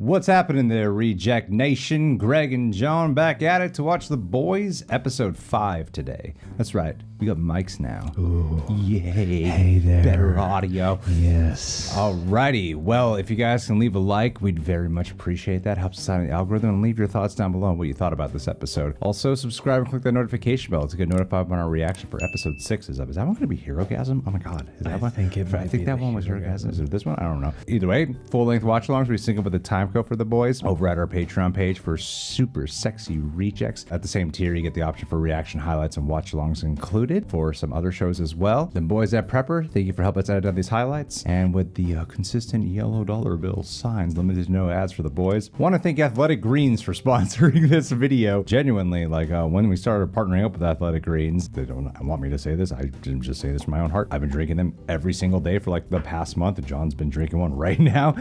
What's happening there, Reject Nation? Greg and John back at it to watch The Boys, episode 5 today. That's right, we got mics now. Ooh. Yay. Hey there. Better audio. Yes. Alrighty, well, if you guys can leave a like, we'd very much appreciate that. Helps us out in the algorithm, and leave your thoughts down below on what you thought about this episode. Also, subscribe and click that notification bell to get notified when our reaction for episode 6 is up. Is that one going to be Herogasm? Oh my god. Is that one? I think that one was Herogasm. Is it this one? I don't know. Either way, full-length watch-alongs, we sync up with the time code for The Boys over at our Patreon page for super sexy rejects. At the same tier, you get the option for reaction highlights and watch-alongs included for some other shows as well. Then Boys at Prepper, thank you for helping us edit out these highlights. And with the consistent yellow dollar bill signs, limited to no ads for The Boys. Want to thank Athletic Greens for sponsoring this video. Genuinely, like when we started partnering up with Athletic Greens, they don't want me to say this. I didn't just say this from my own heart. I've been drinking them every single day for like the past month. John's been drinking one right now.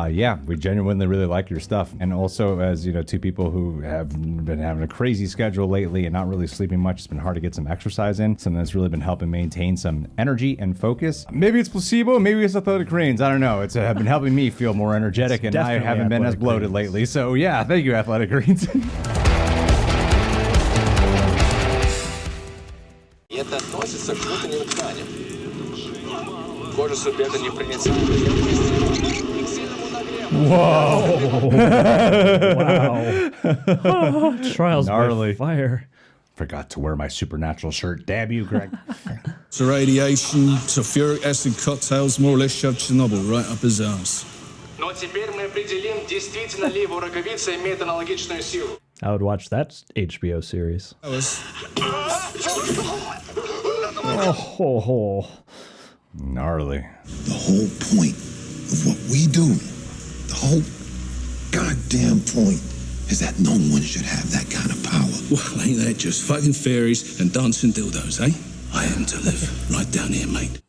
Yeah, we genuinely really like your stuff. And also, as you know, two people who have been having a crazy schedule lately and not really sleeping much, it's been hard to get some exercise in. Something that's really been helping maintain some energy and focus. Maybe it's placebo, maybe it's Athletic Greens. I don't know. It's been helping me feel more energetic, and I haven't been as bloated lately. So yeah, thank you, Athletic Greens. Это относится к внутренним тканям. Кожа субъекта непроницаема. Whoa! Wow! Trials Gnarly. by fire. Forgot to wear my supernatural shirt. Damn you, Greg. So radiation, sulfuric acid cocktails more or less shoved Chernobyl right up his ass. Но теперь мы определим, действительно ли его роговица имеет аналогичную силу. I would watch that HBO series. Oh. Gnarly. The whole point of what we do, the whole goddamn point, is that no one should have that kind of power. Well, ain't that just fucking fairies and dancing dildos, eh? I happen to live right down here, mate.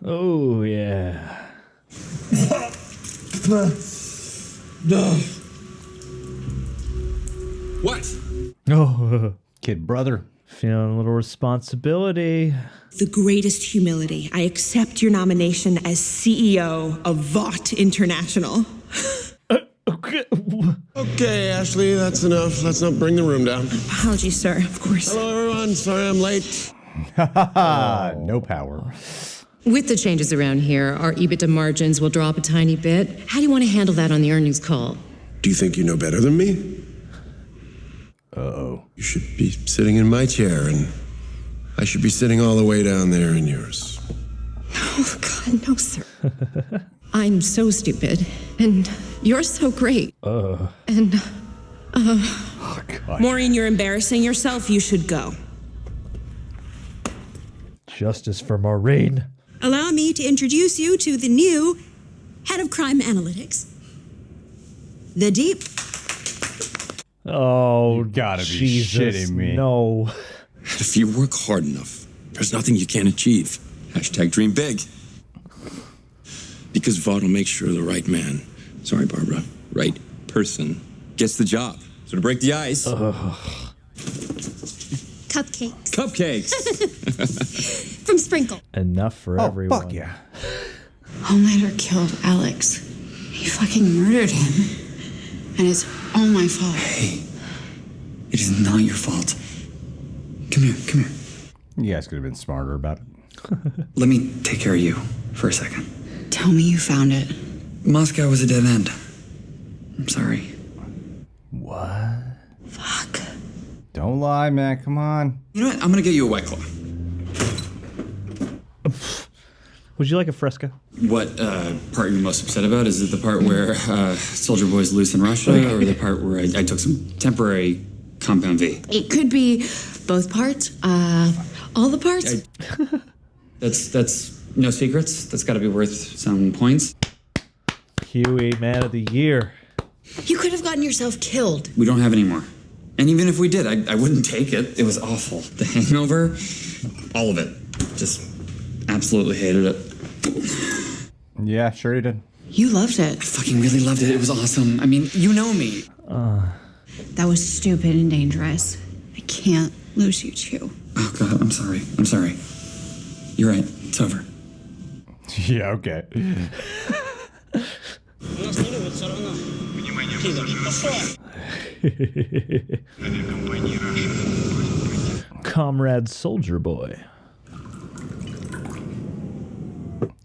Oh, yeah. What? Oh, Kid brother. feeling a little responsibility. The greatest humility. I accept your nomination as CEO of Vought International. Okay, Ashley, that's enough. Let's not bring the room down. Apologies, sir, of course. Hello, everyone. Sorry I'm late. No power. With the changes around here, our EBITDA margins will drop a tiny bit. How do you want to handle that on the earnings call? Do you think you know better than me? Uh-oh. You should be sitting in my chair, and I should be sitting all the way down there in yours. Oh, God, no, sir. I'm so stupid, and you're so great. And, Oh, God. Maureen, you're embarrassing yourself. You should go. Justice for Maureen. Allow me to introduce you to the new head of crime analytics. The Deep. Oh, You gotta be Jesus, shitting me. No. If you work hard enough, there's nothing you can't achieve. Hashtag dream big. Because Vought will make sure the right man, sorry, Barbara, right person, gets the job. So to break the ice, Cupcakes. cupcakes. From Sprinkle. Enough for Oh, everyone. fuck yeah. Homelander killed Alex. He fucking murdered him. And it's all my fault. Hey, it is not your fault. Come here. You guys could have been smarter about it. Let me take care of you for a second. Tell me you found it. Moscow was a dead end. I'm sorry. What? Fuck. Don't lie, man. Come on. You know what? I'm gonna get you a White Claw. Would you like a fresca? What part you're most upset about? Is it the part where Soldier Boy's loose in Russia, or the part where I took some temporary compound V? it could be both parts, all the parts. That's no secrets. That's got to be worth some points. Huey, man of the year. You could have gotten yourself killed. We don't have any more. And even if we did, I wouldn't take it. It was awful. The hangover, all of it. Just absolutely hated it. Yeah, sure you did. You loved it. I fucking really loved it. It was awesome. I mean, you know me. That was stupid and dangerous. I can't lose you too. Oh, God, I'm sorry. I'm sorry. You're right. It's over. Yeah, okay. Comrade Soldier Boy.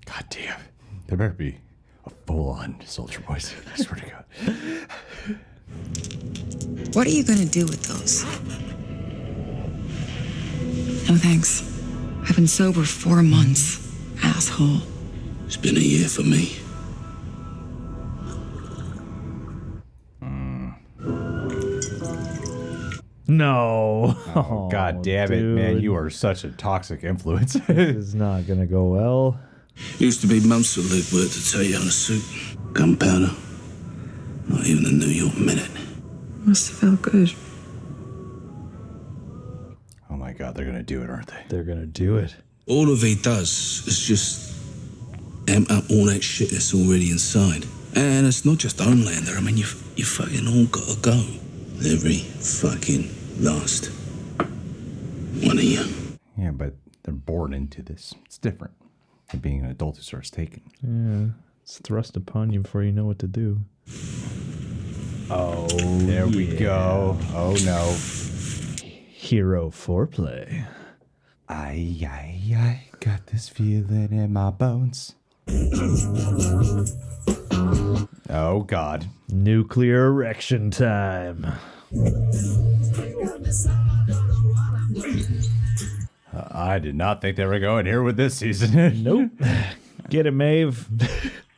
God damn. There better be a full-on Soldier Boy scene, I swear to God. What are you gonna do with those? No thanks. I've been sober 4 months, asshole. It's been a year for me. No. Oh, God damn it, man. You are such a toxic influence. This is not gonna go well. Used to be months of legwork to tell you on a suit. Gunpowder. Not even the New York Minute. Must have felt good. Oh my God, they're gonna do it, aren't they? They're gonna do it. All of he does is just amp up all that shit that's already inside. And it's not just Homelander. I mean, you fucking all gotta go. Every fucking last one of you. Yeah, but they're born into this. It's different than being an adult who starts taking. Yeah. It's thrust upon you before you know what to do. Oh, There we go. Oh no. Hero foreplay. I got this feeling in my bones. Oh God. Nuclear erection time. I did not think they were going here with this season. Nope. Get it, Maeve.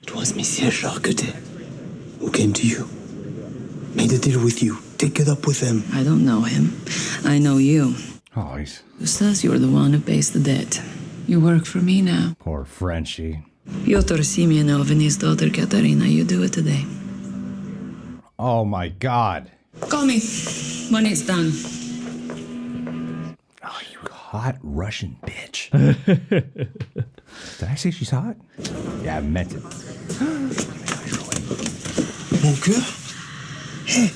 It was Monsieur Charcutet who came to you, made a deal with you. Take it up with him. I don't know him. I know you. Oh, he's Who says you're the one who pays the debt? You work for me now. poor Frenchie. Pyotr Simeonov and his daughter Katerina, you do it today. Oh my God. Call me when it's done. Oh, you hot Russian bitch. Did I say she's hot? Yeah, I meant it. Mon cœur? Hey,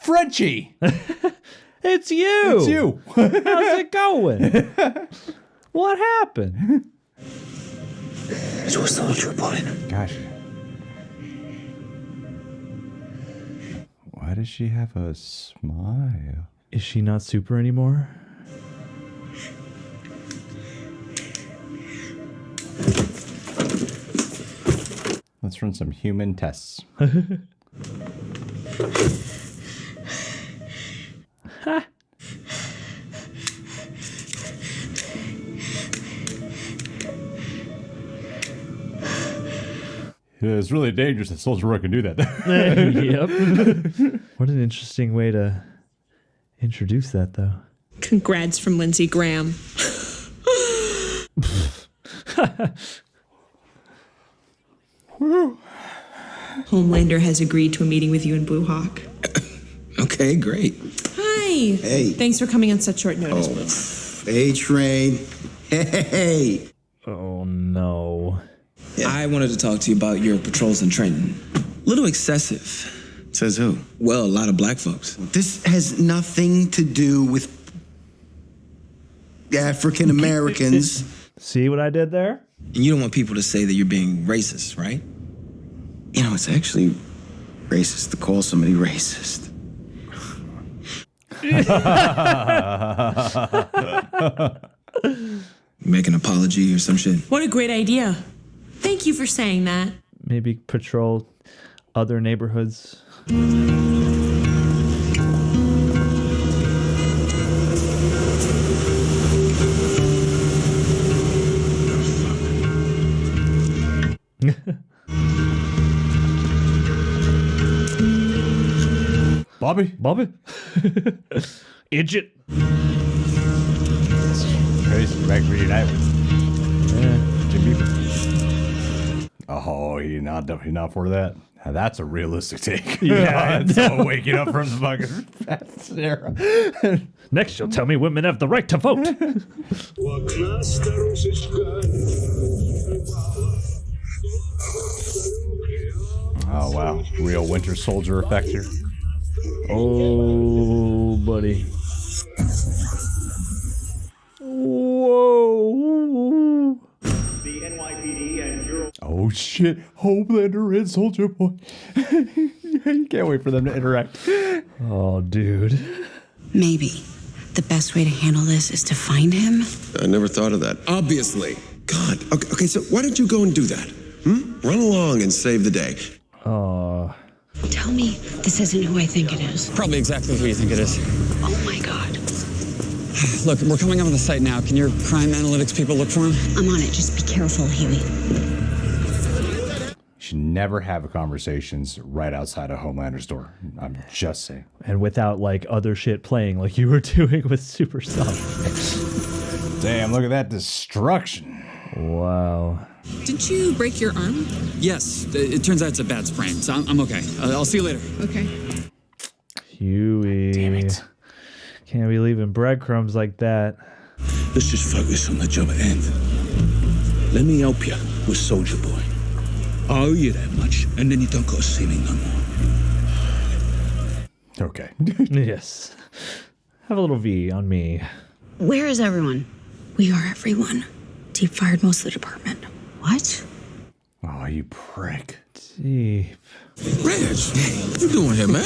Frenchie! It's you. It's you. How's it going? What happened? it was Soldier Boy. Gosh. Why does she have a smile? Is she not super anymore? Let's run some human tests. It's really dangerous that Soldier Boy can do that. Yep. What an interesting way to introduce that, though. Congrats from Lindsey Graham. Homelander has agreed to a meeting with you and Blue Hawk. Okay, great. Hi. Hey. Thanks for coming on such short notice. Patron. Hey. Oh, no. I wanted to talk to you about your patrols in Trenton. Little excessive. Says who? Well, a lot of black folks. This has nothing to do with African Americans. See what I did there? And you don't want people to say that you're being racist, right? You know, it's actually racist to call somebody racist. Make an apology or some shit. What a great idea. Thank you for saying that. Maybe patrol other neighborhoods. Bobby? Idiot. Crazy. Back reunite with Yeah. Jim Beaver. Oh, he's not for that. Now, that's a realistic take. Yeah. It's all waking up from the fucking past era. Next, you'll tell me women have the right to vote. Oh, wow. Real Winter Soldier effect here. Oh, buddy. Whoa. Oh, oh shit, Homelander and Soldier Boy. Can't wait for them to interact. Oh, dude. Maybe the best way to handle this is to find him. I never thought of that. Obviously. God. Okay, so why don't you go and do that? Run along and save the day. Oh. Tell me this isn't who I think it is. Probably exactly who you think it is. Oh my God. Look, we're coming up on the site now. Can your crime analytics people look for him? I'm on it. Just be careful, Huey. You should never have conversations right outside of Homelander's door. I'm just saying. And without like other shit playing like you were doing with Super Stuff. Damn, look at that destruction. Wow. Didn't you break your arm? Yes. It turns out it's a bad sprain, so I'm okay. I'll see you later. Okay. Huey. Damn it. Can't be leaving breadcrumbs like that. Let's just focus on the job at hand. Let me help you with Soldier Boy. I owe you that much, and then you don't got to see me no more. Okay. Yes. Have a little V on me. Where is everyone? We are everyone. Deep fired most of the department. What? Oh, you prick. Deep. Reg, what you doing here, man?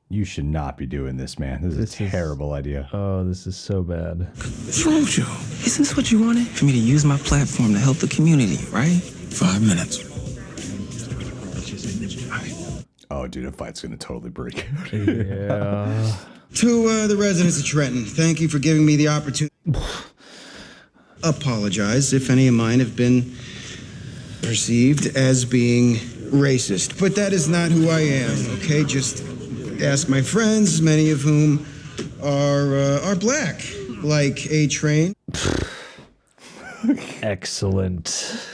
You should not be doing this, man. This is a terrible idea. Oh, this is so bad. What's wrong with you? Is this what you wanted? For me to use my platform to help the community, right? 5 minutes. Oh, dude, a fight's gonna totally break out. Yeah. To the residents of Trenton, thank you for giving me the opportunity. Apologize if any of mine have been perceived as being racist, but that is not who I am, okay? Just ask my friends, many of whom are black, like A-Train. Excellent.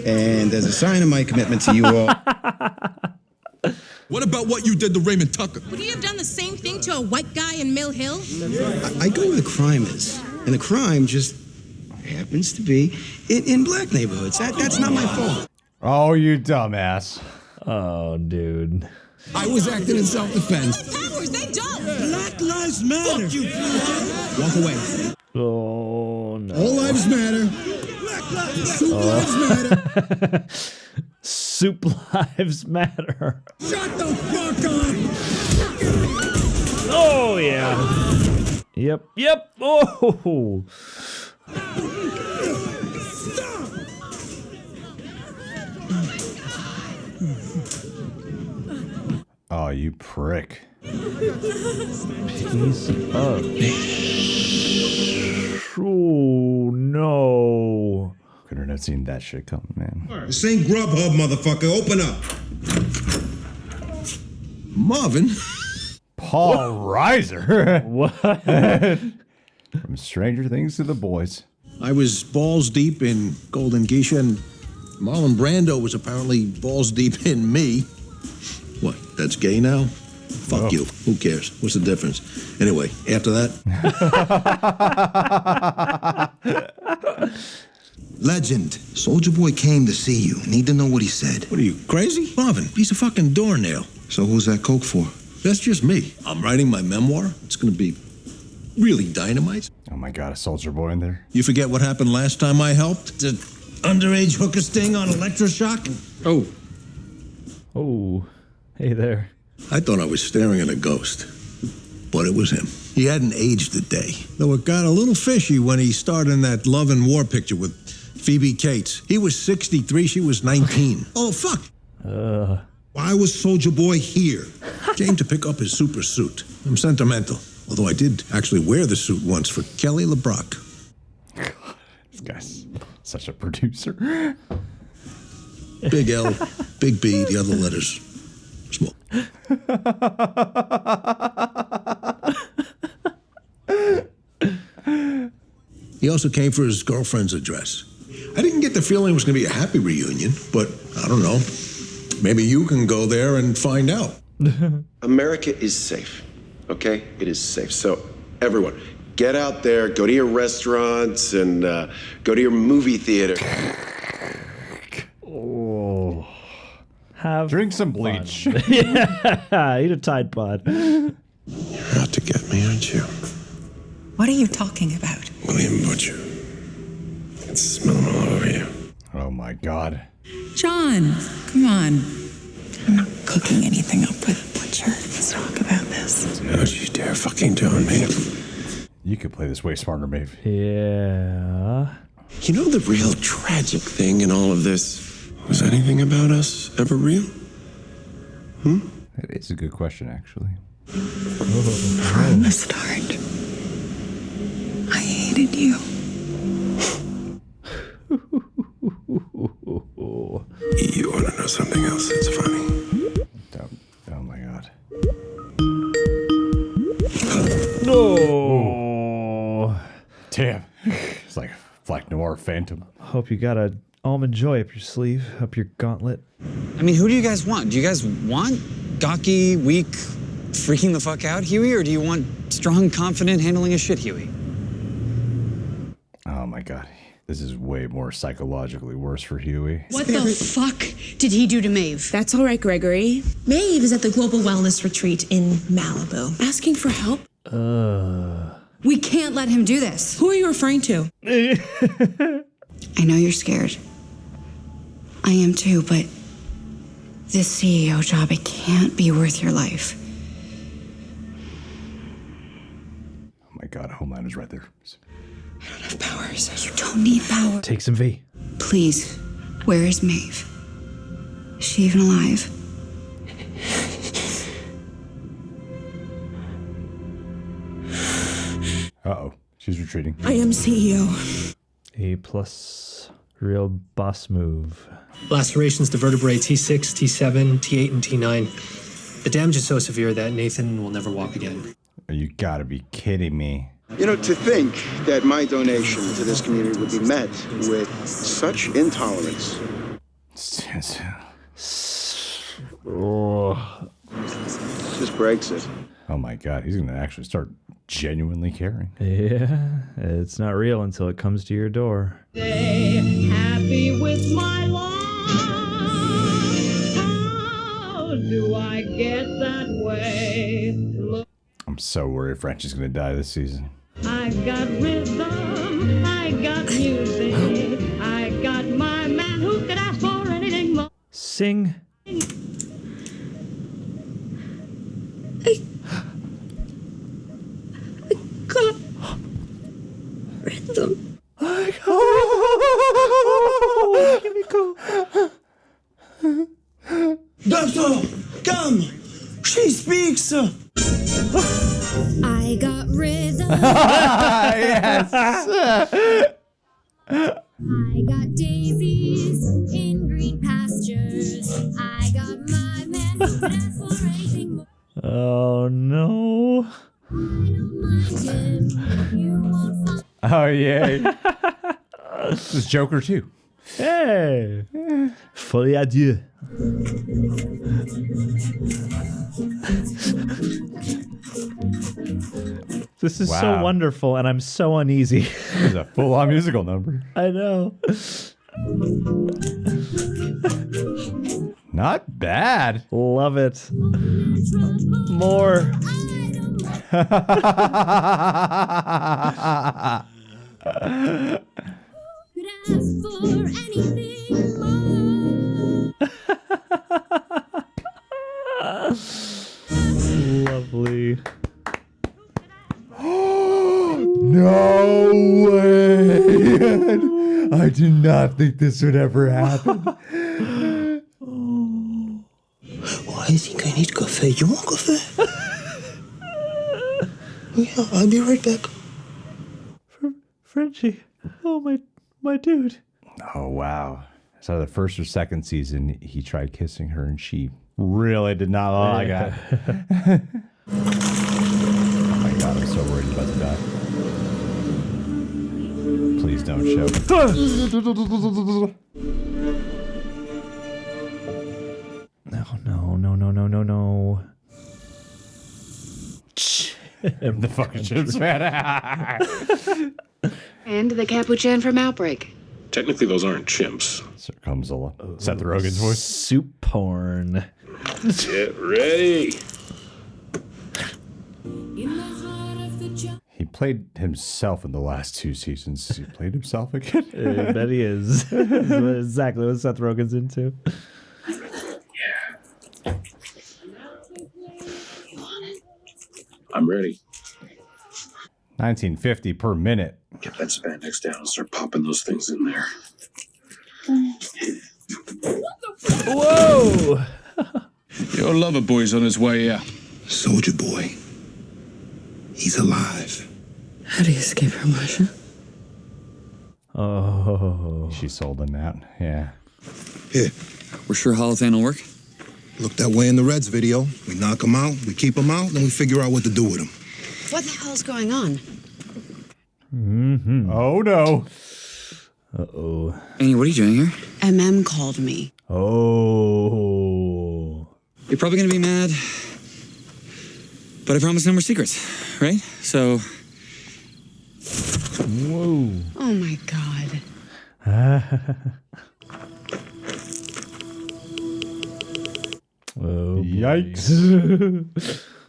And as a sign of my commitment to you all... What about what you did to Raymond Tucker? Would you have done the same thing to a white guy in Mill Hill? I go where the crime is, and the crime just happens to be in black neighborhoods. That's not my fault. Oh, you dumbass. Oh, dude. I was acting in self-defense. Powers, they don't! Black lives matter. Fuck you. Walk away. Oh, no. All lives matter. Black lives, soup lives matter. Soup lives matter. Shut the fuck up! Oh, yeah. Yep. Oh. Oh, you prick. Piece of... Oh, no. Couldn't have seen that shit coming, man. This ain't Grubhub, motherfucker. Open up. Marvin? Paul Reiser. What? From Stranger Things to The Boys. I was balls deep in Golden Geisha, and Marlon Brando was apparently balls deep in me. What, that's gay now? Fuck you. Who cares? What's the difference? Anyway, after that... Legend. Soldier Boy came to see you. Need to know what he said. What are you, crazy? Marvin, he's a fucking doornail. So who's that coke for? That's just me. I'm writing my memoir. It's gonna be really dynamite. Oh my God, a Soldier Boy in there. You forget what happened last time I helped? The underage hooker sting on electroshock? Oh. Hey there. I thought I was staring at a ghost, but it was him. He hadn't aged a day. Though it got a little fishy when he starred in that Love and War picture with Phoebe Cates. He was 63, she was 19. Oh, fuck. Why was Soldier Boy here? Came to pick up his super suit. I'm sentimental, although I did actually wear the suit once for Kelly LeBrock. This guy's such a producer. Big L, big B, the other letters small. He also came for his girlfriend's address. I didn't get the feeling it was going to be a happy reunion, but I don't know. Maybe you can go there and find out. America is safe, okay? It is safe. So, everyone, get out there, go to your restaurants, and go to your movie theater. Oh. Drink some bleach. Yeah, eat a Tide Pod. You're out to get me, aren't you? What are you talking about? William Butcher. It's smelling all over you. Oh my God. John, come on. I'm not cooking anything up with Butcher. Let's talk about this. Don't you dare fucking John, Maeve. You could play this way smarter, Maeve. Yeah. You know the real tragic thing in all of this? Was anything about us ever real? It is a good question, actually. From the start, I hated you. You want to know something else that's funny? Oh my God. No. Damn. It's like Black Noir Phantom. Hope you got a almond joy up your sleeve, up your gauntlet. I mean, who do you guys want? Do you guys want gawky, weak, freaking the fuck out Huey, or do you want strong, confident, handling his shit Huey? Oh my God. This is way more psychologically worse for Huey. What the fuck did he do to Maeve? That's all right, Gregory. Maeve is at the Global Wellness Retreat in Malibu, asking for help. We can't let him do this. Who are you referring to? I know you're scared. I am too, but this CEO job, it can't be worth your life. Oh my God, Homelander's right there. I don't have powers. You don't need power. Take some V. Please, where is Maeve? Is she even alive? Uh-oh. She's retreating. I am CEO. A+, real boss move. Lacerations to vertebrae T6, T7, T8, and T9. The damage is so severe that Nathan will never walk again. You gotta be kidding me. You know, to think that my donation to this community would be met with such intolerance. Oh. Just breaks it. Oh my God, he's gonna actually start genuinely caring. Yeah, it's not real until it comes to your door. Happy with my life. How do I get that way? Look, I'm so worried Frenchie's gonna die this season. I got rhythm, I got music, I got my man who could ask for anything more. Sing. God. Rhythm. I got oh, here we go. Doctor, come! She speaks! I got rhythm. Yes. I got daisies in green pastures. I got my man who could ask for anything more. Oh no. Oh yeah. This is Joker too. Hey. Folie à Dieu. This is so Wow. wonderful, and I'm so uneasy. This is a full-on musical number. I know. Not bad. Love it. More. Lovely. No way! I did not think this would ever happen. I think I need coffee. You want coffee? Yeah, I'll be right back. Frenchie. Oh, my dude. Oh, wow. So the first or second season, he tried kissing her, and she really did not like it. Oh my God, I'm so worried he's about to die. Please don't choke. No. The fucking chips, man. And the Capuchin from Outbreak. Technically, those aren't chimps. So comes Seth Rogen's voice. Soup porn. Get ready. He played himself in the last 2 seasons. He played himself again? I bet he is. That's exactly what Seth Rogen's into. I'm ready. 1950 per minute. Get that spandex down and start popping those things in there. Whoa! Your lover boy's on his way out. Soldier Boy. He's alive. How do you escape from Russia? Oh. She sold him out. Yeah. Here. We're sure Holothan will work? Looked that way in the Reds video. We knock him out, we keep him out, then we figure out what to do with him. What the hell's going on? Mm-hmm. Oh, no. Uh-oh. Annie, what are you doing here? MM called me. Oh. You're probably going to be mad, but I promise no more secrets, right? So... Whoa. Oh my God. Oh, yikes.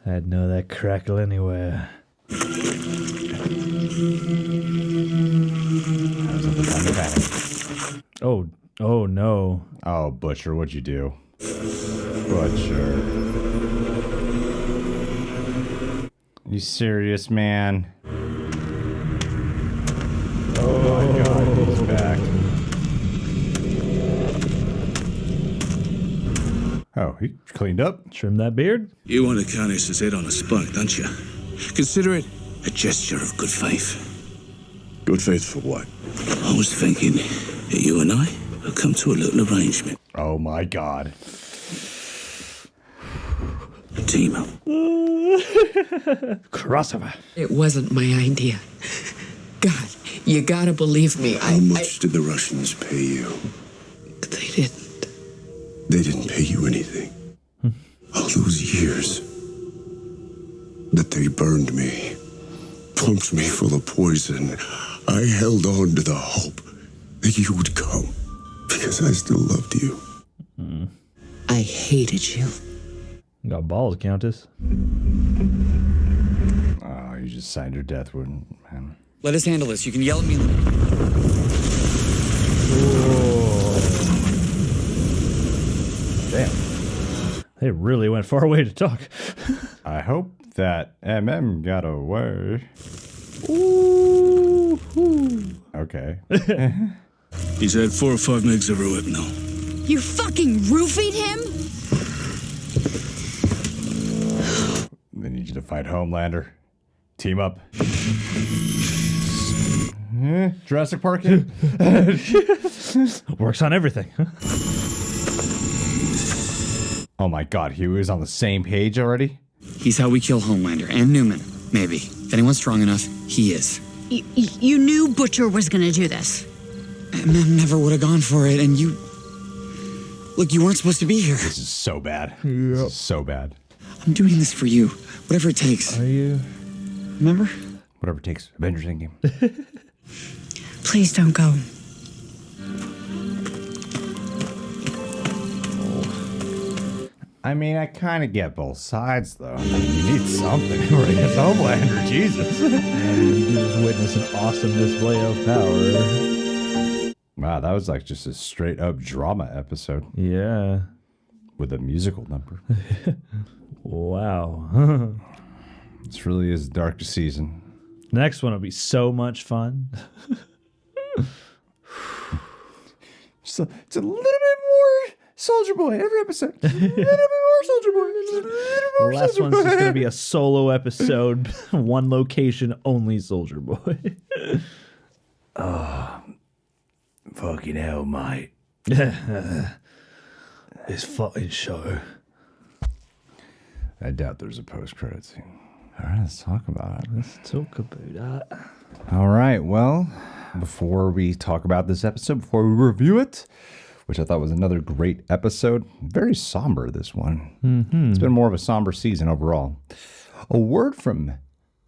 I'd know that crackle anywhere. Oh no. Oh, Butcher, what'd you do? Butcher. You serious, man? Oh my God, he's back. Oh, he cleaned up. Trim that beard. You want to carnish his head on a spike, don't you? Consider it a gesture of good faith. Good faith for what? I was thinking that you and I will come to a little arrangement. Oh my God. Team up. Crossover. It wasn't my idea. God, you gotta believe me. How much did the Russians pay you? They didn't. They didn't pay you anything. All those years that they burned me, pumped me full of poison, I held on to the hope that you would come because I still loved you. I hated you. Got balls, Countess. Oh, you just signed your death warrant, man. Let us handle this. You can yell at me. Damn. They really went far away to talk. I hope that MM got away. Ooh. Okay. He's had 4 or 5 megs of rohypnol. You fucking roofied him? They need you to fight Homelander. Team up. Jurassic Park. Works on everything. Oh my God, he was on the same page already? He's how we kill Homelander and Newman. Maybe. If anyone's strong enough, he is. You knew Butcher was gonna do this. MM never would have gone for it, and you... Look, you weren't supposed to be here. This is so bad. This is so bad. I'm doing this for you. Whatever it takes. Are you? Remember? Whatever it takes. Avengers Endgame. Please don't go. I mean, I kind of get both sides, though. I mean, you need something against Homelander. Jesus. I mean, you just witness an awesome display of power. Wow, that was like just a straight up drama episode. Yeah. With a musical number. Wow. This really is the darkest season. Next one will be so much fun. So it's a little bit more Soldier Boy every episode. A little bit more Soldier Boy. The last one's just going to be a solo episode, one location, only Soldier Boy. Oh, fucking hell, mate. This fucking show. I doubt there's a post-credit scene. All right, let's talk about it. Let's talk about that. All right, well, before we talk about this episode, before we review it, which I thought was another great episode, very somber, this one. Mm-hmm. It's been more of a somber season overall. A word from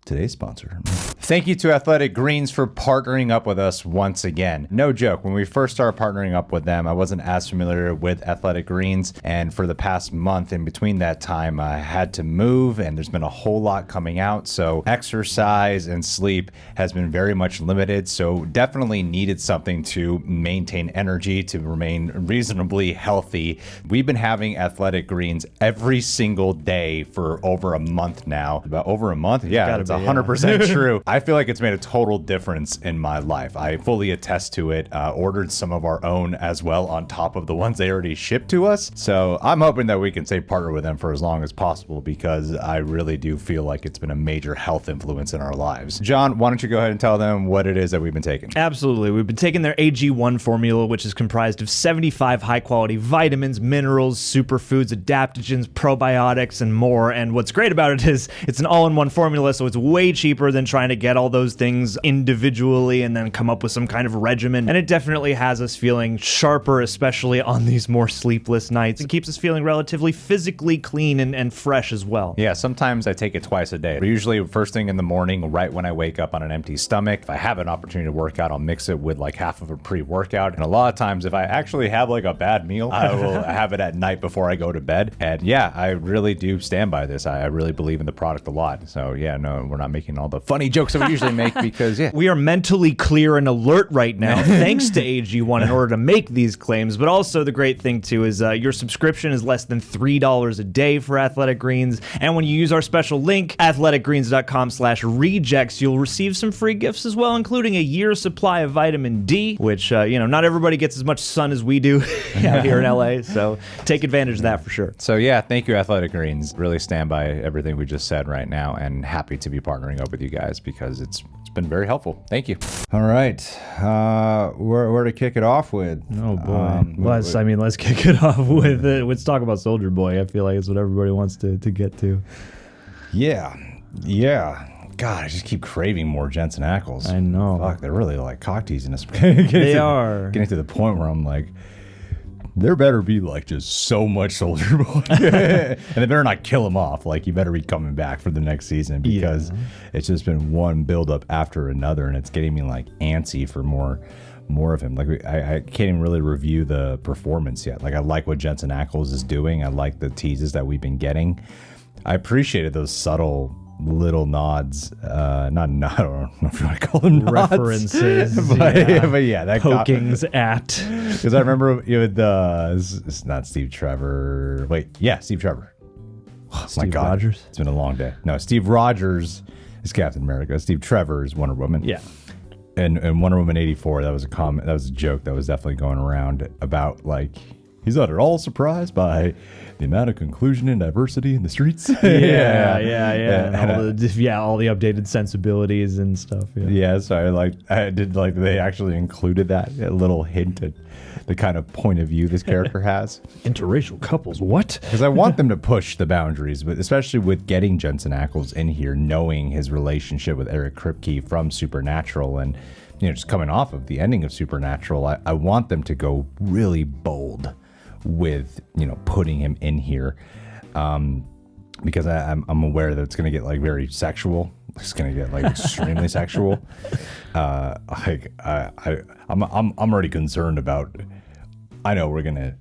today's sponsor. Thank you to Athletic Greens for partnering up with us once again. No joke, when we first started partnering up with them, I wasn't as familiar with Athletic Greens, and for the past month in between that time, I had to move, and there's been a whole lot coming out, so exercise and sleep has been very much limited, so definitely needed something to maintain energy, to remain reasonably healthy. We've been having Athletic Greens every single day for over a month now. About over a month? Yeah, it's 100% true. I feel like it's made a total difference in my life. I fully attest to it. Ordered some of our own as well on top of the ones they already shipped to us. So I'm hoping that we can stay partner with them for as long as possible because I really do feel like it's been a major health influence in our lives. John, why don't you go ahead and tell them what it is that we've been taking? Absolutely. We've been taking their AG1 formula, which is comprised of 75 high-quality vitamins, minerals, superfoods, adaptogens, probiotics, and more. And what's great about it is it's an all-in-one formula, so it's way cheaper than trying to get all those things individually and then come up with some kind of regimen. And it definitely has us feeling sharper, especially on these more sleepless nights. It keeps us feeling relatively physically clean and fresh as well. Yeah, sometimes I take it twice a day. Usually first thing in the morning, right when I wake up on an empty stomach. If I have an opportunity to work out, I'll mix it with like half of a pre-workout. And a lot of times if I actually have like a bad meal, I will have it at night before I go to bed. And yeah, I really do stand by this. I really believe in the product a lot. So yeah, no, we're not making all the funny jokes that we usually make because yeah. We are mentally clear and alert right now thanks to AG1 in order to make these claims. But also the great thing too is your subscription is less than $3 a day for Athletic Greens. And when you use our special link, athleticgreens.com/rejects, you'll receive some free gifts as well, including a year's supply of vitamin D, which, not everybody gets as much sun as we do out here in LA. So take advantage of that for sure. So yeah, thank you, Athletic Greens. Really stand by everything we just said right now and happy to be partnering up with you guys because it's been very helpful. Thank you. All right. Where to kick it off with? Oh boy. Let's kick it off with it. Let's talk about Soldier Boy. I feel like it's what everybody wants to get to. Yeah. God, I just keep craving more Jensen Ackles. I know. Fuck, they're really like cock teasing us. They are. Getting to the point where I'm like, there better be like just so much Soldier Boy. And they better not kill him off. Like, you better be coming back for the next season because it's just been one build up after another and it's getting me like antsy for more of him. Like, I can't even really review the performance yet. Like, I like what Jensen Ackles is doing. I like the teases that we've been getting. I appreciated those subtle little nods, I don't know if you want to call them nods. References, but yeah, that pokings at. Because I remember it's not Steve Trevor. Wait, yeah, Steve Trevor. Oh, Steve my God. Rogers? It's been a long day. No, Steve Rogers is Captain America. Steve Trevor is Wonder Woman. Yeah. And Wonder Woman 84, that was a comment, that was a joke that was definitely going around about like, he's not at all surprised by the amount of inclusion and diversity in the streets. Yeah. And all the updated sensibilities and stuff. Yeah, so I did like they actually included that a little hint at the kind of point of view this character has. Interracial couples, what? Because I want them to push the boundaries, but especially with getting Jensen Ackles in here, knowing his relationship with Eric Kripke from Supernatural and just coming off of the ending of Supernatural, I want them to go really bold with putting him in here, because I'm aware that it's going to get like very sexual. It's going to get like extremely sexual. I'm already concerned about. I know we're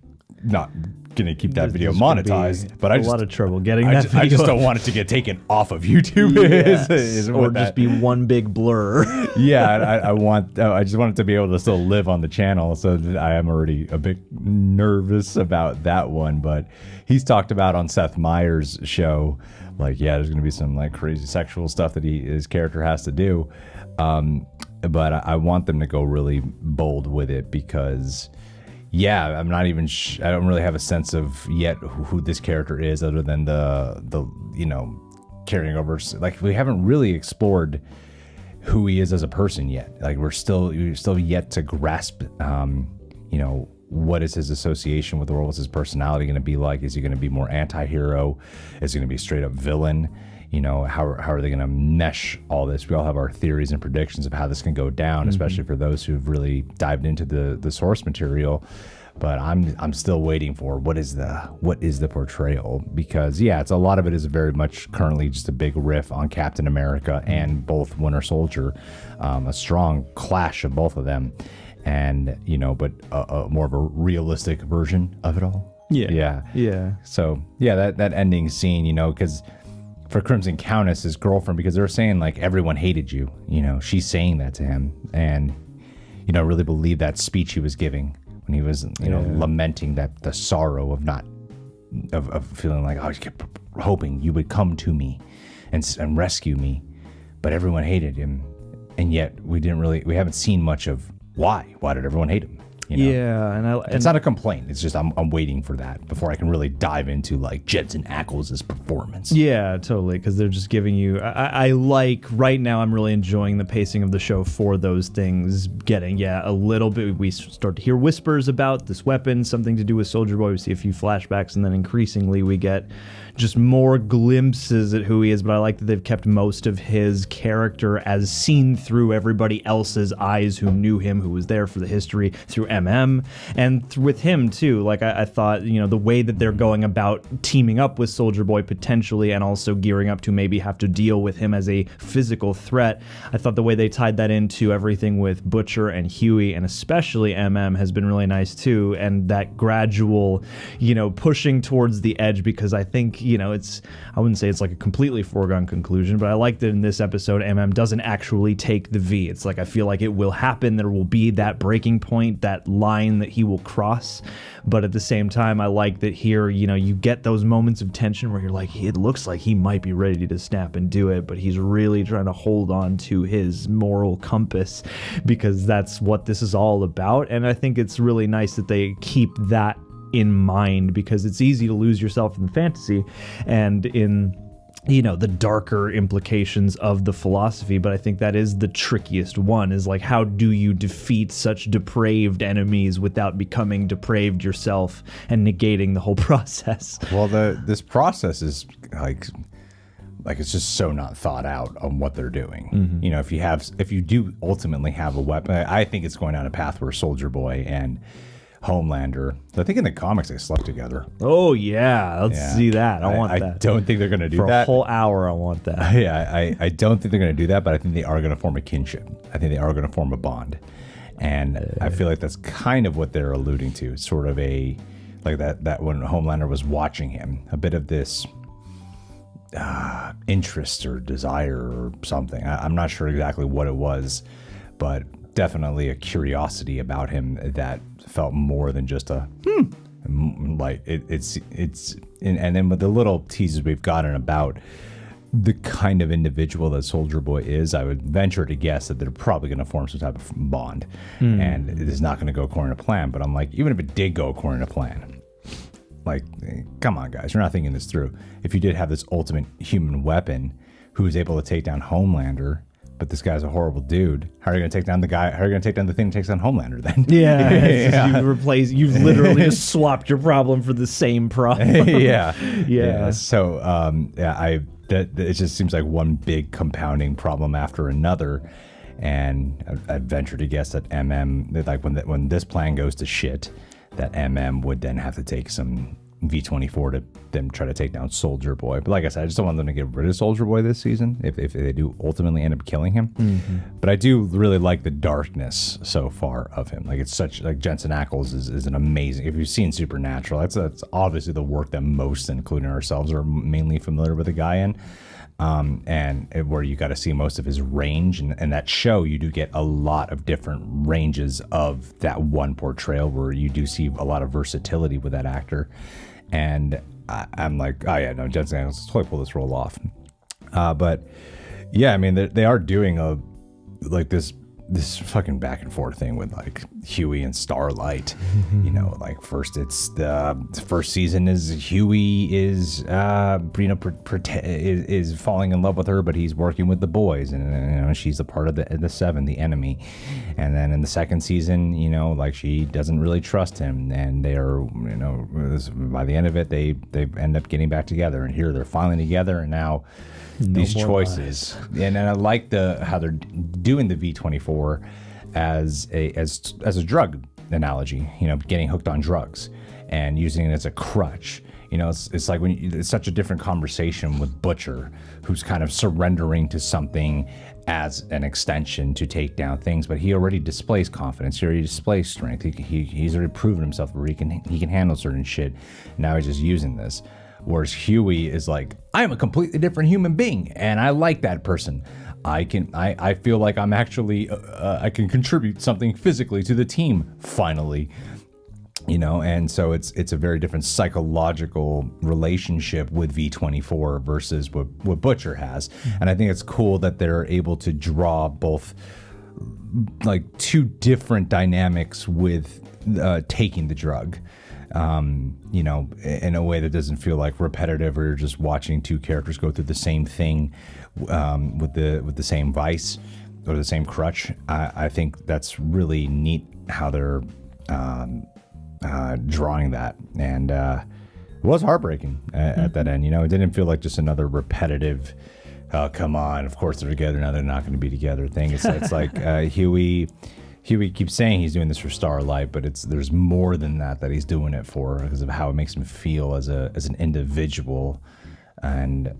not gonna keep that video monetized, but I just a lot of trouble getting that video. I just don't want it to get taken off of YouTube. Yes. Or just be one big blur. Yeah, I just want it to be able to still live on the channel. So I am already a bit nervous about that one. But he's talked about on Seth Meyers' show, like, yeah, there's gonna be some like crazy sexual stuff that his character has to do. But I want them to go really bold with it because. Yeah, I'm not even. I don't really have a sense of yet who this character is, other than the carrying over. Like, we haven't really explored who he is as a person yet. Like, we're still yet to grasp. What is his association with the world? What's his personality going to be like? Is he going to be more anti-hero? Is he going to be a straight up villain? how are they going to mesh all this? We all have our theories and predictions of how this can go down, especially for those who've really dived into the source material. But I'm still waiting for what is the portrayal, because it's a lot of it is very much currently just a big riff on Captain America and both Winter Soldier, a strong clash of both of them, and but a more of a realistic version of it all. Yeah. So that ending scene, because for Crimson Countess, his girlfriend, because they were saying like everyone hated you, she's saying that to him, and really believe that speech he was giving when he was lamenting that the sorrow of not of feeling like I kept hoping you would come to me and rescue me, but everyone hated him, and yet we haven't seen much of why did everyone hate him. And it's not a complaint. It's just I'm waiting for that before I can really dive into like Jensen Ackles' performance. Yeah, totally. Because they're just giving you. I like right now. I'm really enjoying the pacing of the show for those things. Getting a little bit. We start to hear whispers about this weapon, something to do with Soldier Boy. We see a few flashbacks, and then increasingly we get just more glimpses at who he is. But I like that they've kept most of his character as seen through everybody else's eyes who knew him, who was there for the history through MM, and with him too. Like I thought, the way that they're going about teaming up with Soldier Boy potentially, and also gearing up to maybe have to deal with him as a physical threat. I thought the way they tied that into everything with Butcher and Huey, and especially MM, has been really nice too. And that gradual, pushing towards the edge, because I think, I wouldn't say it's like a completely foregone conclusion, but I like that in this episode, MM doesn't actually take the V. It's like, I feel like it will happen. There will be that breaking point, that line that he will cross. But at the same time, I like that here, you get those moments of tension where you're like, it looks like he might be ready to snap and do it, but he's really trying to hold on to his moral compass, because that's what this is all about. And I think it's really nice that they keep that in mind, because it's easy to lose yourself in the fantasy and in the darker implications of the philosophy. But I think that is the trickiest one, is like, how do you defeat such depraved enemies without becoming depraved yourself and negating the whole process? Well, this process is like it's just so not thought out on what they're doing. If you do ultimately have a weapon, I think it's going down a path where Soldier Boy and Homelander, I think in the comics they slept together. Oh yeah, let's see that. I want that. I don't think they're going to do that. For a whole hour, I want that. I don't think they're going to do that, but I think they are going to form a kinship. I think they are going to form a bond. And I feel like that's kind of what they're alluding to. Sort of a, like that when Homelander was watching him, a bit of this interest or desire or something. I'm not sure exactly what it was, but definitely a curiosity about him that felt more than just a like it's and then with the little teases we've gotten about the kind of individual that Soldier Boy is, I would venture to guess that they're probably going to form some type of bond, and it is not going to go according to plan. But I'm like, even if it did go according to plan, like, come on guys, you're not thinking this through. If you did have this ultimate human weapon who is able to take down Homelander, but this guy's a horrible dude, how are you going to take down the guy? How are you going to take down the thing that takes down Homelander then? You've literally just swapped your problem for the same problem. yeah. So it just seems like one big compounding problem after another, and I'd venture to guess that MM, like when this plan goes to shit, that MM would then have to take some V24 to then try to take down Soldier Boy. But like I said, I just don't want them to get rid of Soldier Boy this season if they do ultimately end up killing him. But I do really like the darkness so far of him. Like, it's such, like, Jensen Ackles is an amazing, if you've seen Supernatural, that's obviously the work that most, including ourselves, are mainly familiar with the guy in. And where you got to see most of his range, and that show, you do get a lot of different ranges of that one portrayal where you do see a lot of versatility with that actor. And I'm like, oh yeah, no, Jensen Ackles totally pull this role off. But yeah, I mean, they are doing this this fucking back and forth thing with like Huey and Starlight. You know, like first it's the first season is Huey is is falling in love with her, but he's working with the boys, and you know she's a part of the Seven, the enemy. And then in the second season, you know, like she doesn't really trust him, and they're, you know, by the end of it, they end up getting back together, and here they're finally together, and now these choices. And I like how they're doing the V24 as a drug analogy, you know, getting hooked on drugs and using it as a crutch. You know, it's like it's such a different conversation with Butcher, who's kind of surrendering to something as an extension to take down things, but he already displays confidence. He already displays strength. He's already proven himself where he can handle certain shit. Now he's just using this. Whereas Huey is like, I am a completely different human being, and I like that person. I feel like I'm actually I can contribute something physically to the team finally. You know, and so it's a very different psychological relationship with V24 versus what Butcher has. And I think it's cool that they're able to draw both like two different dynamics with taking the drug. You know, in a way that doesn't feel like repetitive, or you're just watching two characters go through the same thing with the same vice or the same crutch. I think that's really neat how they're drawing that, and it was heartbreaking at that end. You know, it didn't feel like just another repetitive, oh come on, of course they're together, now they're not going to be together thing. It's like Huey keeps saying he's doing this for Starlight, but there's more than that he's doing it for, because of how it makes him feel as an individual, and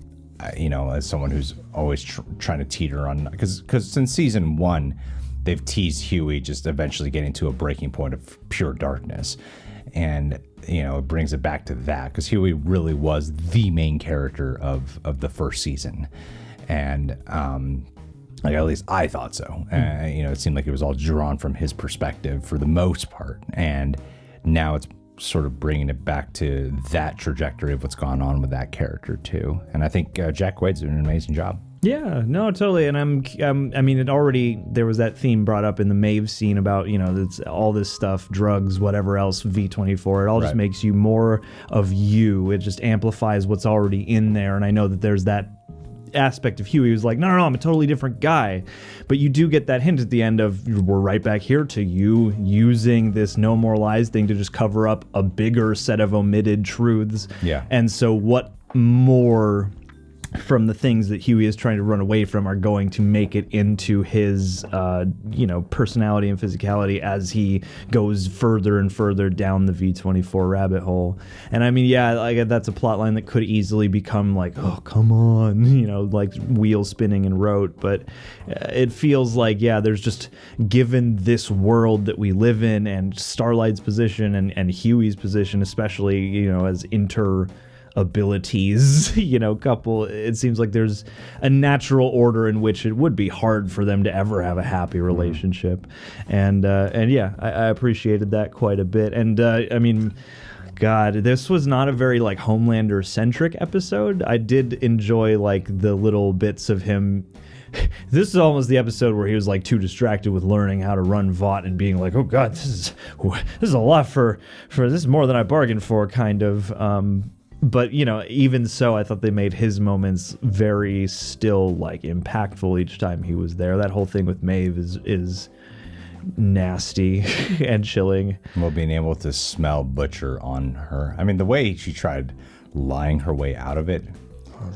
you know, as someone who's always trying to teeter on, because since season 1 they've teased Huey just eventually getting to a breaking point of pure darkness. And, you know, it brings it back to that, because Huey really was the main character of the first season. And, like, at least I thought so. You know, it seemed like it was all drawn from his perspective for the most part. And now it's sort of bringing it back to that trajectory of what's gone on with that character, too. And I think Jack Quaid's doing an amazing job. Yeah, no, totally. And I mean, there was that theme brought up in the Maeve scene about, you know, it's all this stuff, drugs, whatever else, V24. It all just makes you more of you. It just amplifies what's already in there. And I know that there's that aspect of Huey who's like, no, I'm a totally different guy. But you do get that hint at the end of, we're right back here to you using this no more lies thing to just cover up a bigger set of omitted truths. Yeah. And so what more from the things that Huey is trying to run away from are going to make it into his, you know, personality and physicality as he goes further and further down the V24 rabbit hole. And I mean, yeah, like that's a plot line that could easily become like, oh, come on, you know, like wheel spinning and rote. But it feels like, yeah, there's just, given this world that we live in and Starlight's position and Huey's position, especially, you know, as abilities, you know, couple, it seems like there's a natural order in which it would be hard for them to ever have a happy relationship. And yeah, I appreciated that quite a bit. And I mean, God, this was not a very like Homelander centric episode. I did enjoy like the little bits of him. This is almost the episode where he was like too distracted with learning how to run Vought and being like, oh God, this is a lot for this is more than I bargained for, kind of. But, you know, even so, I thought they made his moments very still, like, impactful each time he was there. That whole thing with Maeve is nasty and chilling. Well, being able to smell Butcher on her. I mean, the way she tried lying her way out of it.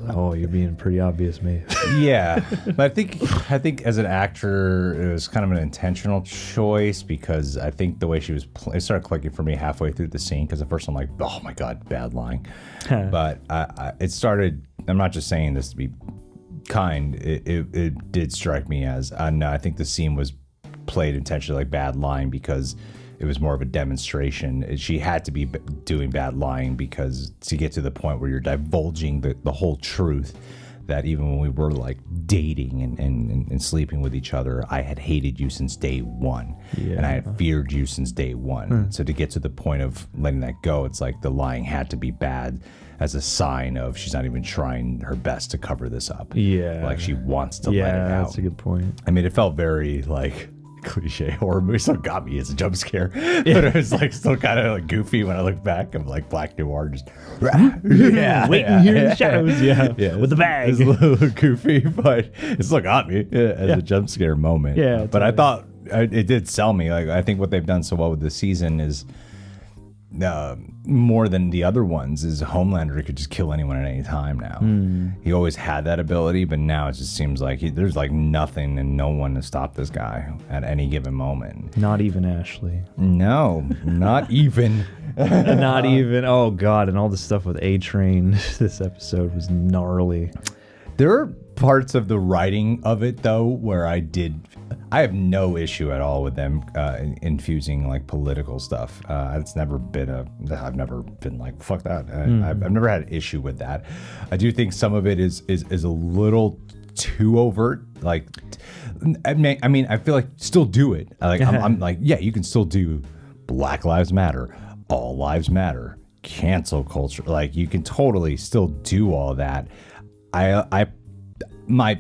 Oh, you're being pretty obvious, Maeve. Yeah, but I think as an actor, it was kind of an intentional choice, because I think the way she was, it started clicking for me halfway through the scene, because at first I'm like, oh my God, bad lying. But it started, I'm not just saying this to be kind, it did strike me as, no, I think the scene was played intentionally like bad lying, because it was more of a demonstration. She had to be doing bad lying, because to get to the point where you're divulging the whole truth, that even when we were like dating and sleeping with each other, I had hated you since day one. Yeah. And I had feared you since day one. So to get to the point of letting that go, it's like the lying had to be bad as a sign of she's not even trying her best to cover this up. Yeah. Like she wants to let it out. Yeah, that's a good point. I mean, it felt very like, cliche horror movie. Still got me as a jump scare, but it was like still kind of like goofy when I look back. I'm like Black Noir, just waiting here in the shadows, with the bag. It's a little goofy, but it still got me as a jump scare moment. Yeah, but I thought it did sell me. Like I think what they've done so well with this season is. More than the other ones is Homelander could just kill anyone at any time now. He always had that ability, but now it just seems like there's like nothing and no one to stop this guy at any given moment. Not even Ashley. No, not even. Not even. Oh God, and all the stuff with A-Train. This episode was gnarly. There are parts of the writing of it though where I have no issue at all with them infusing like political stuff. I've never been like fuck that. I've never had an issue with that. I do think some of it is a little too overt. Like, I mean, I feel like still do it. Like I'm like, yeah, you can still do Black Lives Matter, All Lives Matter, cancel culture. Like you can totally still do all that.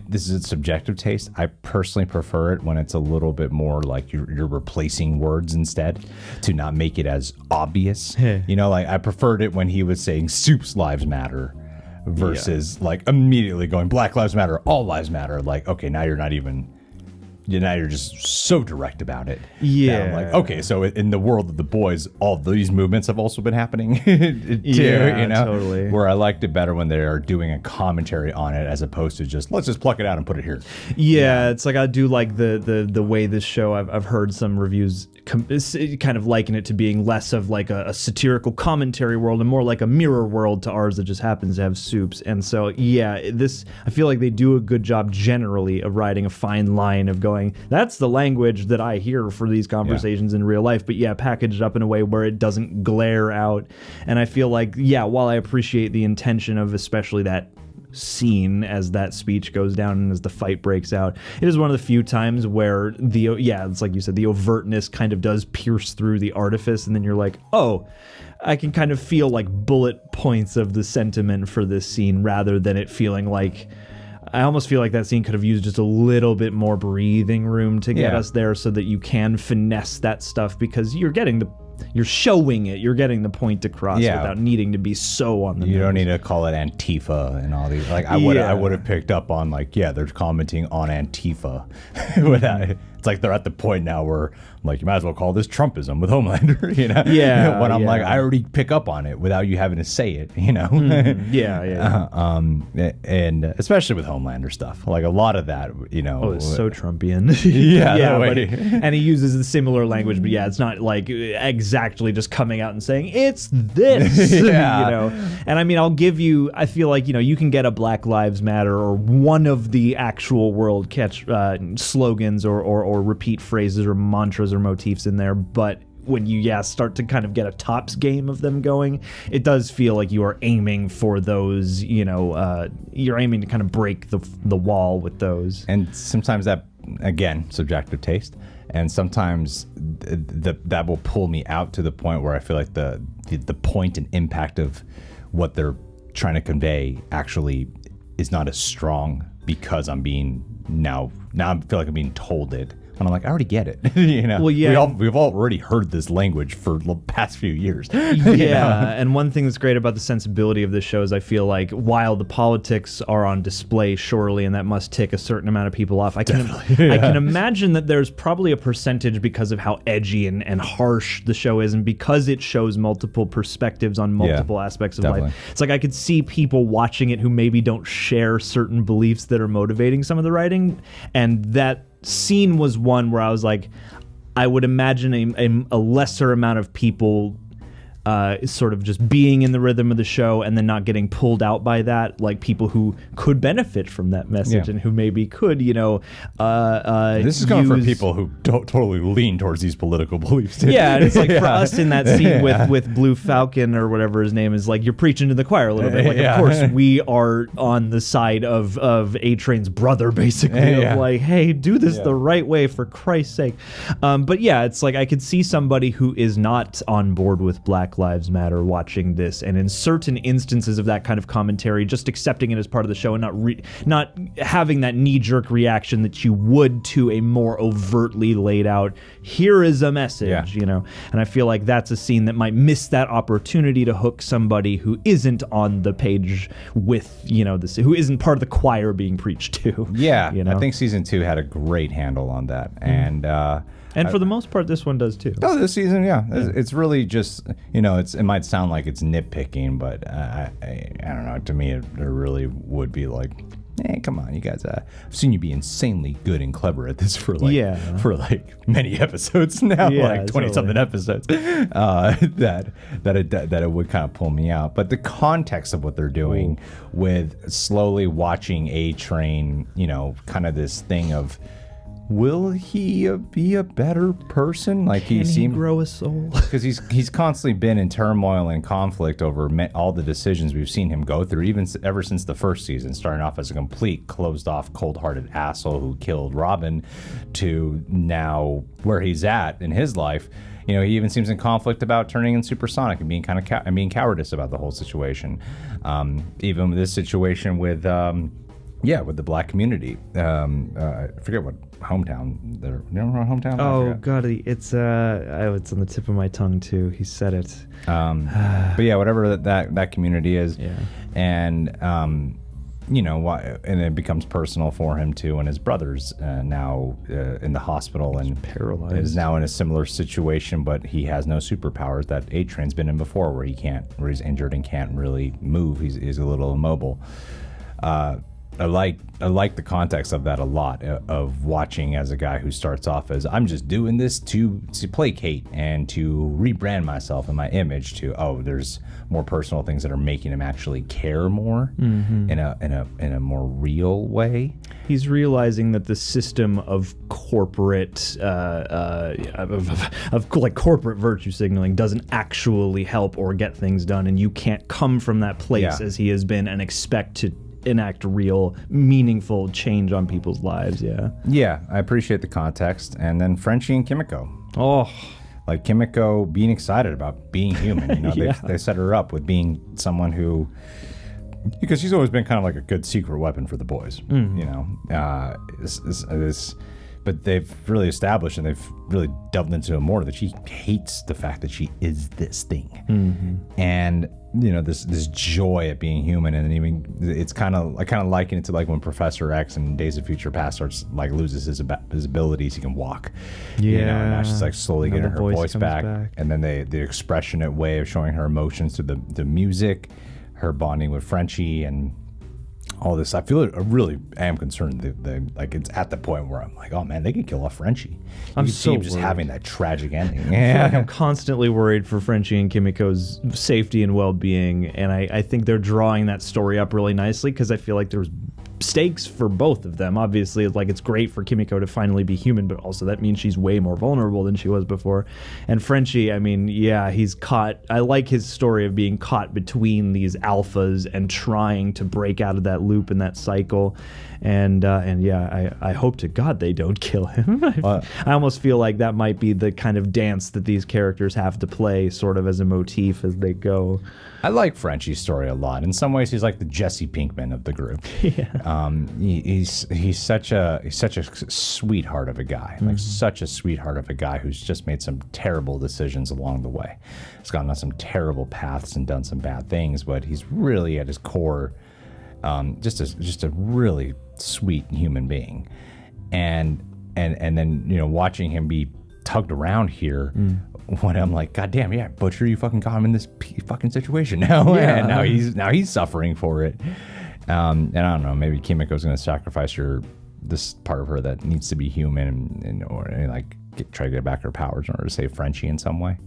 This is a subjective taste. I personally prefer it when it's a little bit more like you're replacing words instead to not make it as obvious. You know, like I preferred it when he was saying Soup's Lives Matter versus like immediately going Black Lives Matter, All Lives Matter. Like, okay, now you're not even. Now you're just so direct about it. Yeah. I'm like, okay, so in the world of the boys, all these movements have also been happening too, you know? Totally. Where I liked it better when they are doing a commentary on it as opposed to just, let's just pluck it out and put it here. Yeah, it's like I do like the way this show, I've heard some reviews kind of liken it to being less of like a satirical commentary world and more like a mirror world to ours that just happens to have soups. And so, yeah, I feel like they do a good job generally of riding a fine line of going, that's the language that I hear for these conversations in real life, but packaged up in a way where it doesn't glare out. And I feel like, while I appreciate the intention of especially that scene as that speech goes down and as the fight breaks out, it is one of the few times where it's like you said, the overtness kind of does pierce through the artifice, and then you're like, oh, I can kind of feel like bullet points of the sentiment for this scene rather than it feeling like, I almost feel like that scene could have used just a little bit more breathing room to get us there so that you can finesse that stuff, because you're showing it, you're getting the point across without needing to be so on the You nose. don't need to call it Antifa and all these. Like I would have picked up on like, they're commenting on Antifa without it's like they're at the point now where I'm like, you might as well call this Trumpism with Homelander, you know? Yeah. When I'm like, I already pick up on it without you having to say it, you know? And especially with Homelander stuff, like a lot of that, you know. Oh, it's so Trumpian. And he uses the similar language, but it's not like exactly just coming out and saying it's this, you know. And I mean, I feel like, you know, you can get a Black Lives Matter or one of the actual world slogans or repeat phrases or mantras or motifs in there, but when you start to kind of get a tops game of them going, it does feel like you are aiming for those, you know, you're aiming to kind of break the wall with those. And sometimes that, again, subjective taste, and sometimes that will pull me out to the point where I feel like the point and impact of what they're trying to convey actually is not as strong because I'm being now I feel like I'm being told it. And I'm like, I already get it. You know, well, we've already heard this language for the past few years. And one thing that's great about the sensibility of this show is I feel like while the politics are on display, surely, and that must tick a certain amount of people off, I can imagine that there's probably a percentage because of how edgy and harsh the show is, and because it shows multiple perspectives on multiple aspects of life. It's like I could see people watching it who maybe don't share certain beliefs that are motivating some of the writing, and that scene was one where I was like, I would imagine a lesser amount of people sort of just being in the rhythm of the show and then not getting pulled out by that, like people who could benefit from that message and who maybe could, you know, this is coming from people who don't totally lean towards these political beliefs. And it's like for us in that scene with Blue Falcon or whatever his name is, like you're preaching to the choir a little bit. Like, of course, we are on the side of A-Train's brother, basically, of like, hey, do this the right way for Christ's sake. But it's like I could see somebody who is not on board with Black Black Lives Matter watching this, and in certain instances of that kind of commentary, just accepting it as part of the show and not having that knee-jerk reaction that you would to a more overtly laid out, here is a message, you know? And I feel like that's a scene that might miss that opportunity to hook somebody who isn't on the page with, you know, this, who isn't part of the choir being preached to. Yeah, you know? I think season 2 had a great handle on that. And for the most part, this one does too. Oh, this season, it's really just, you know, it might sound like it's nitpicking, but I don't know. To me, it really would be like, hey, come on, you guys. I've seen you be insanely good and clever at this for like many episodes now, like 20-something episodes. That it would kind of pull me out. But the context of what they're doing with slowly watching A-Train, you know, kind of this thing of, will he be a better person? Like Can he grow a soul? Because he's constantly been in turmoil and conflict over all the decisions we've seen him go through, even ever since the first season, starting off as a complete closed-off, cold-hearted asshole who killed Robin, to now where he's at in his life. You know, he even seems in conflict about turning in supersonic and being kind of being cowardice about the whole situation. Even with this situation with with the black community. I forget what hometown. You remember what hometown? Oh God, it's on the tip of my tongue too. He said it. But yeah, whatever that community is, and you know, and it becomes personal for him too. And his brother's now in the hospital and paralyzed. Is now in a similar situation, but he has no superpowers that A-Train's been in before, where he's injured and can't really move. He's a little immobile. I like the context of that a lot, of watching as a guy who starts off as, I'm just doing this to placate and to rebrand myself and my image, to, there's more personal things that are making him actually care more in a more real way. He's realizing that the system of corporate like corporate virtue signaling doesn't actually help or get things done, and you can't come from that place as he has been and expect to enact real, meaningful change on people's lives. Yeah, I appreciate the context. And then Frenchie and Kimiko. Oh, like Kimiko being excited about being human. You know, they set her up with being someone who, because she's always been kind of like a good secret weapon for the boys. You know, but they've really established, and they've really delved into it more, that she hates the fact that she is this thing. And you know, this joy at being human. And even it's I kind of liken it to like when Professor X in Days of Future Past loses his abilities. He can walk. You know, and now she's like slowly getting her voice back. And then the expressionate way of showing her emotions through the music, her bonding with Frenchie, and all this. I really am concerned that like it's at the point where I'm like, oh man, they could kill off Frenchie. I'm see him just having that tragic ending. I feel like I'm constantly worried for Frenchie and Kimiko's safety and well-being, and I think they're drawing that story up really nicely, because I feel like there's stakes for both of them. Obviously, like, it's great for Kimiko to finally be human, but also that means she's way more vulnerable than she was before. And Frenchie, I mean, yeah, he's caught. I like his story of being caught between these alphas and trying to break out of that loop and that cycle. And yeah, I hope to God they don't kill him. I almost feel like that might be the kind of dance that these characters have to play, sort of as a motif as they go. I like Frenchie's story a lot. In some ways, he's like the Jesse Pinkman of the group. He's such a sweetheart of a guy, like such a sweetheart of a guy who's just made some terrible decisions along the way. He's gone on some terrible paths and done some bad things, but he's really at his core just a really sweet human being. And then, you know, watching him be tugged around here. When I'm like, God damn, yeah, Butcher, you fucking got him in this fucking situation now. Yeah. And now he's suffering for it. And I don't know, maybe Kimiko's going to sacrifice this part of her that needs to be human or try to get back her powers in order to save Frenchie in some way.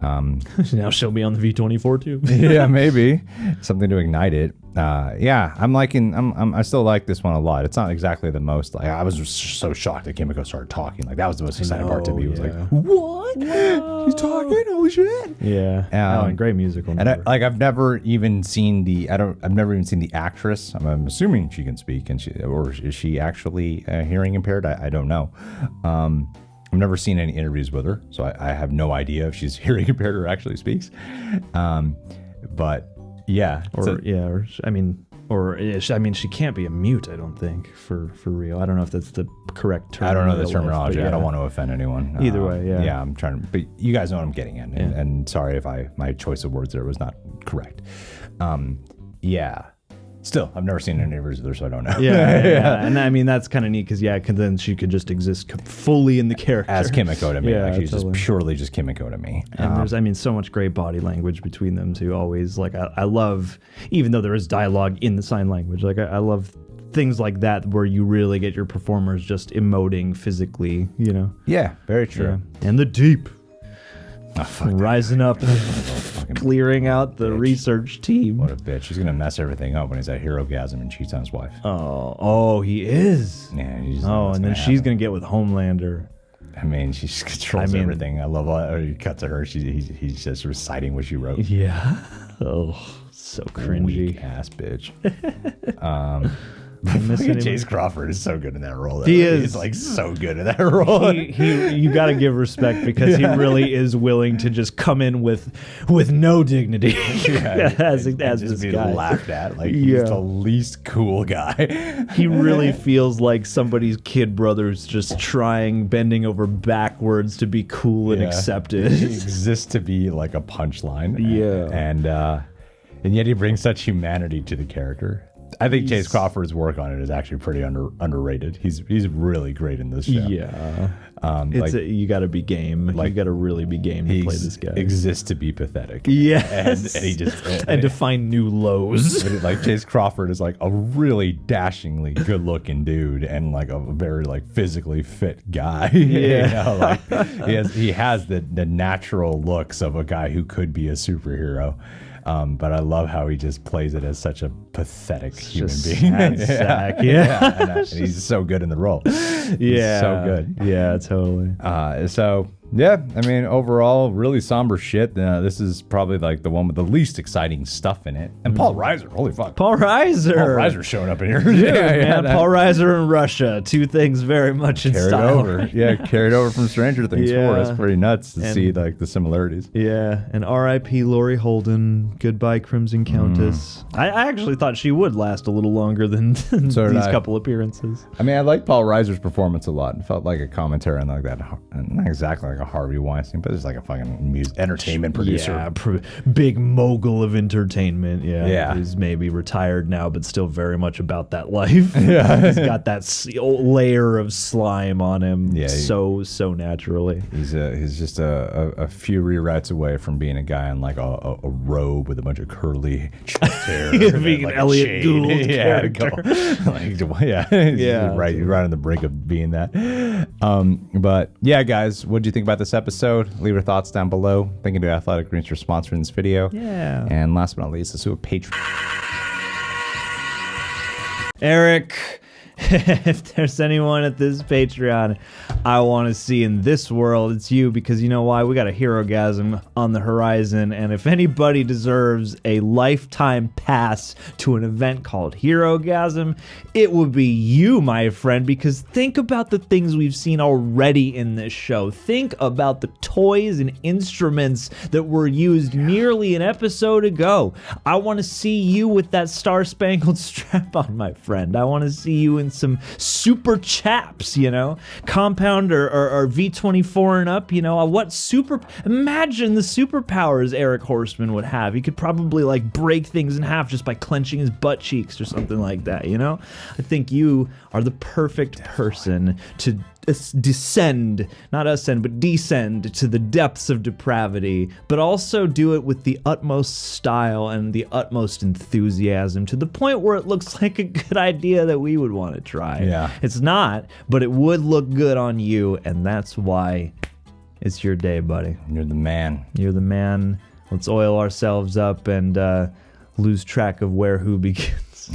Now she'll be on the V-24 too. Yeah, maybe something to ignite it. Yeah, I still like this one a lot. It's not exactly the most, like, I was so shocked that Kimiko started talking. Like, that was the most exciting part to me. It was like, what? He's talking? Holy shit! Yeah. And great musical number. And I've never even seen the actress. I'm assuming she can speak, or is she actually hearing impaired? I don't know. I've never seen any interviews with her, so I have no idea if she's hearing impaired or actually speaks. But yeah, she can't be a mute. I don't think for real. I don't know if that's the correct term. I don't know the terminology. I don't want to offend anyone. Either way, yeah. Yeah, I'm trying to, but you guys know what I'm getting at. And sorry if my choice of words there was not correct. Yeah. Still, I've never seen any interviews with her, so I don't know. Yeah. And I mean, that's kind of neat because, then she could just exist fully in the character. As Kimiko to me. Yeah, she's just purely just Kimiko to me. And there's, so much great body language between them too. Always, like, I love, even though there is dialogue in the sign language, like, I love things like that where you really get your performers just emoting physically, Yeah, very true. Yeah. And the deep. Rising up, clearing out the research team. What a bitch. He's going to mess everything up when he's at Herogasm and cheats on his wife. Oh, he is? Yeah. And then she's going to get with Homelander. I mean, she just controls everything. I love how he cuts to her. He's just reciting what she wrote. Yeah. Oh, so cringy. Weak ass bitch. Chase Crawford is so good in that role. He is. He's like so good in that role. You got to give respect because he really is willing to just come in with no dignity as this be guy. Laughed at. Like he's the least cool guy. He really feels like somebody's kid brother's just bending over backwards to be cool and accepted. He exists to be like a punchline. Yeah. And yet he brings such humanity to the character. I think Chase Crawford's work on it is actually pretty underrated. He's really great in this show. Yeah. You got to be game. You got to really be game to play this guy. Exists to be pathetic. Yes. And he just and to find new lows. Like Chase Crawford is like a really dashingly good looking dude and like a very like physically fit guy. Yeah. He has the natural looks of a guy who could be a superhero. But I love how he just plays it as such a pathetic human being. And he's so good in the role. He's so good. Yeah, totally. I mean, overall, really somber shit. This is probably like the one with the least exciting stuff in it. And Paul Reiser, holy fuck. Paul Reiser's showing up in here. Paul Reiser and Russia, two things very much in style. Carried over from Stranger Things 4. That's pretty nuts to see like the similarities. Yeah, and R.I.P. Laurie Holden. Goodbye, Crimson Countess. I actually thought she would last a little longer than these couple appearances. I mean, I like Paul Reiser's performance a lot. It felt like a commentary on like that, not exactly like a Harvey Weinstein, but it's like a fucking entertainment producer. Yeah, big mogul of entertainment. Yeah. He's maybe retired now, but still very much about that life. Yeah. He's got that layer of slime on him. Yeah. So naturally. He's just a few rewrites away from being a guy in like a robe with a bunch of curly chest hair. Being an Elliot Gould character. Right. You're right on the brink of being that. But yeah, guys, what do you think about this episode? Leave your thoughts down below. Thank you to Athletic Greens for sponsoring this video. Yeah. And last but not least, let's do a Patreon. Eric, if there's anyone at this Patreon I want to see in this world, it's you, because you know why? We got a Herogasm on the horizon, and if anybody deserves a lifetime pass to an event called Herogasm, it would be you, my friend, because think about the things we've seen already in this show. Think about the toys and instruments that were used merely an episode ago. I want to see you with that Star-Spangled strap on, my friend. I want to see you in some super chaps, compound or V24 and up, imagine the superpowers Eric Horseman would have. He could probably like break things in half just by clenching his butt cheeks or something like that, I think you are the perfect person to descend to the depths of depravity, but also do it with the utmost style and the utmost enthusiasm, to the point where it looks like a good idea that we would want to try. Yeah. It's not, but it would look good on you, and that's why it's your day, buddy. You're the man. You're the man. Let's oil ourselves up and lose track of where who begins.